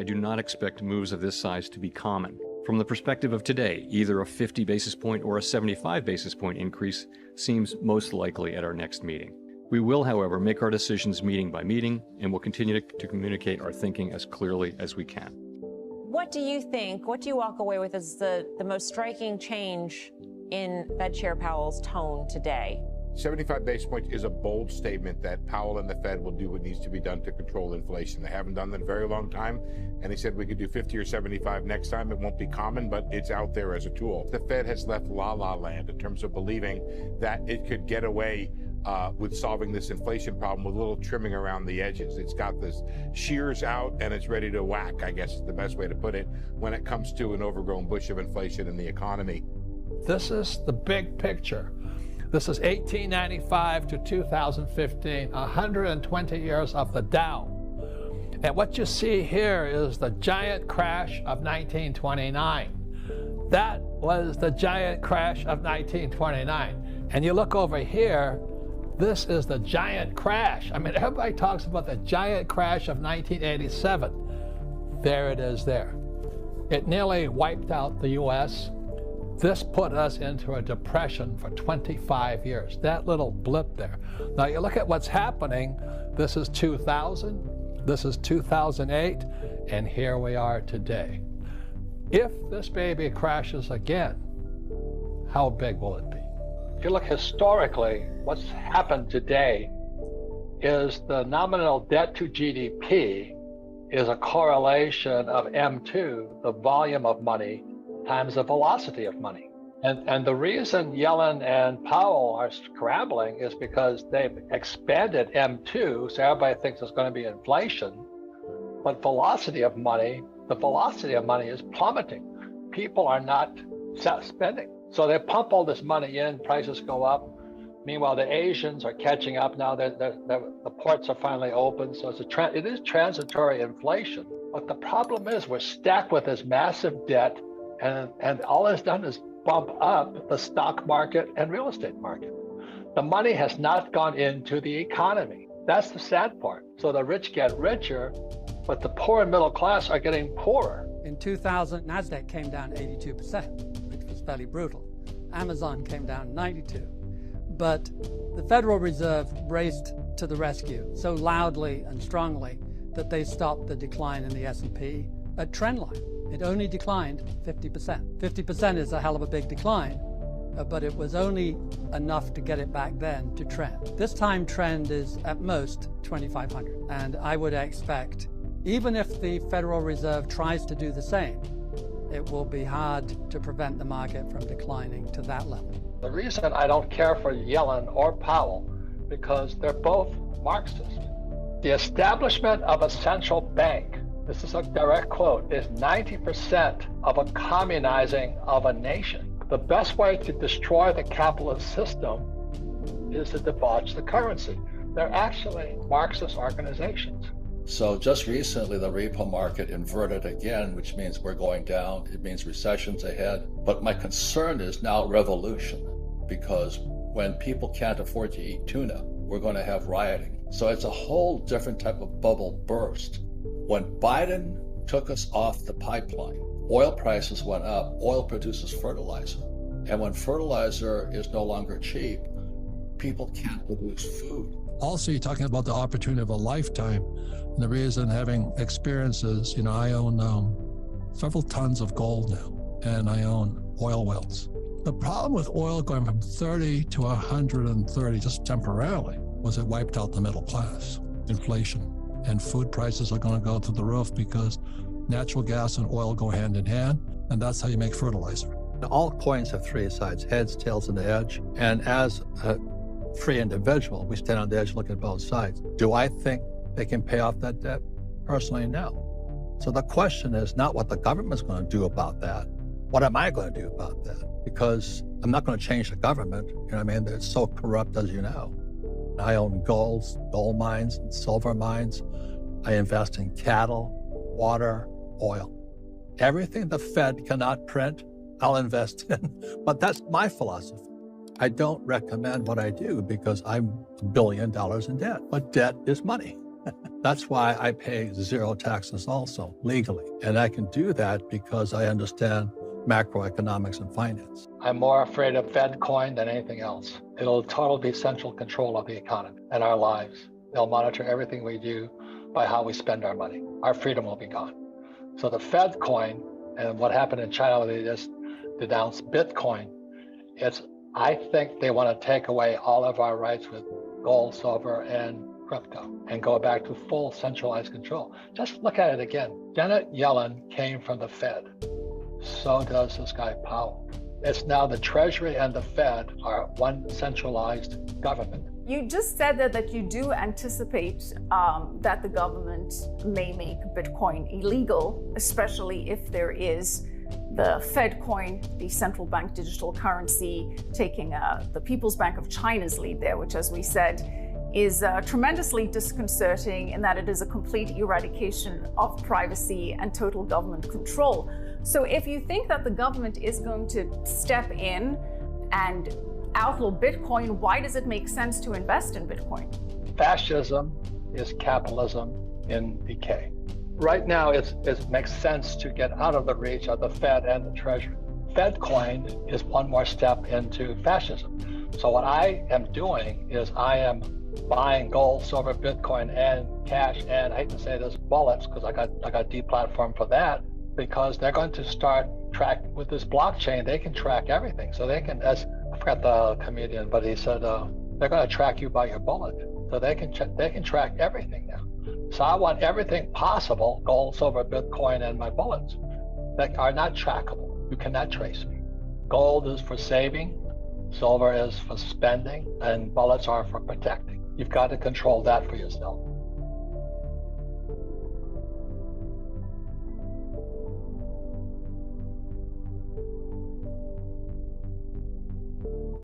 I do not expect moves of this size to be common. From the perspective of today, either a 50 basis point or a 75 basis point increase seems most likely at our next meeting. We will, however, make our decisions meeting by meeting, and will continue to communicate our thinking as clearly as we can. What do you think, what do you walk away with as the most striking change in Fed Chair Powell's tone today? 75 basis points is a bold statement that Powell and the Fed will do what needs to be done to control inflation. They haven't done that in a very long time, and he said we could do 50 or 75 next time. It won't be common, but it's out there as a tool. The Fed has left la-la land in terms of believing that it could get away with solving this inflation problem with a little trimming around the edges. It's got this shears out and it's ready to whack, I guess is the best way to put it, when it comes to an overgrown bush of inflation in the economy. This is the big picture. This is 1895 to 2015, 120 years of the Dow. And what you see here is the giant crash of 1929. That was the giant crash of 1929. And you look over here, this is the giant crash. I mean, everybody talks about the giant crash of 1987. There it is there. It nearly wiped out the US. This put us into a depression for 25 years, that little blip there. Now you look at what's happening, this is 2000, this is 2008, and here we are today. If this baby crashes again, how big will it be? If you look historically, what's happened today is the nominal debt to GDP is a correlation of M2, the volume of money, times the velocity of money. And the reason Yellen and Powell are scrambling is because they've expanded M2, so everybody thinks there's going to be inflation. But velocity of money, the velocity of money is plummeting. People are not spending. So they pump all this money in, prices go up. Meanwhile, the Asians are catching up now. The ports are finally open, so it is transitory inflation. But the problem is we're stacked with this massive debt, and all it's done is bump up the stock market and real estate market. The money has not gone into the economy. That's the sad part. So the rich get richer, but the poor and middle class are getting poorer. In 2000, NASDAQ came down 82%, which was fairly brutal. Amazon came down 92%. But the Federal Reserve raced to the rescue so loudly and strongly that they stopped the decline in the S&P at trend line. It only declined 50%. 50% is a hell of a big decline, but it was only enough to get it back then to trend. This time trend is at most 2,500. And I would expect, even if the Federal Reserve tries to do the same, it will be hard to prevent the market from declining to that level. The reason I don't care for Yellen or Powell, because they're both Marxist. The establishment of a central bank, this is a direct quote, is 90% of a communizing of a nation. The best way to destroy the capitalist system is to debauch the currency. They're actually Marxist organizations. So just recently, the repo market inverted again, which means we're going down. It means recession's ahead. But my concern is now revolution, because when people can't afford to eat tuna, we're going to have rioting. So it's a whole different type of bubble burst. When Biden took us off the pipeline, oil prices went up. Oil produces fertilizer. And when fertilizer is no longer cheap, people can't produce food. Also, you're talking about the opportunity of a lifetime. And the reason, having experiences, I own several tons of gold now, and I own oil wells. The problem with oil going from 30 to 130 just temporarily was it wiped out the middle class. Inflation and food prices are going to go through the roof because natural gas and oil go hand in hand, and that's how you make fertilizer. All coins have three sides, heads, tails, and the edge. And as a free individual, we stand on the edge looking at both sides. Do I think they can pay off that debt? Personally, no. So the question is not what the government's going to do about that. What am I going to do about that? Because I'm not going to change the government. It's so corrupt, as you know. I own gold mines, and silver mines. I invest in cattle, water, oil. Everything the Fed cannot print, I'll invest in. But that's my philosophy. I don't recommend what I do because I'm $1 billion in debt. But debt is money. That's why I pay 0 taxes also, legally. And I can do that because I understand macroeconomics and finance. I'm more afraid of Fed coin than anything else. It'll totally be central control of the economy and our lives. They'll monitor everything we do by how we spend our money. Our freedom will be gone. So the Fed coin and what happened in China, they just denounced Bitcoin. I think they want to take away all of our rights with gold, silver, and crypto and go back to full centralized control. Just look at it again. Janet Yellen came from the Fed. So does this guy Powell. It's now the Treasury and the Fed are one centralized government. You just said that you do anticipate that the government may make Bitcoin illegal, especially if there is the Fed coin, the central bank digital currency, taking the People's Bank of China's lead there, which, as we said, is tremendously disconcerting in that it is a complete eradication of privacy and total government control. So if you think that the government is going to step in and outlaw Bitcoin, why does it make sense to invest in Bitcoin? Fascism is capitalism in decay. Right now, it makes sense to get out of the reach of the Fed and the Treasury. Fed coin is one more step into fascism. So what I am doing is I am buying gold, silver, Bitcoin, and cash, and I hate to say this, wallets, because I got deplatformed for that, because they're going to start tracking with this blockchain. They can track everything. So they can, as I forgot the comedian, but he said they're going to track you by your bullet. So they can track everything now. So I want everything possible, gold, silver, Bitcoin, and my bullets, that are not trackable. You cannot trace me. Gold is for saving, silver is for spending, and bullets are for protecting. You've got to control that for yourself.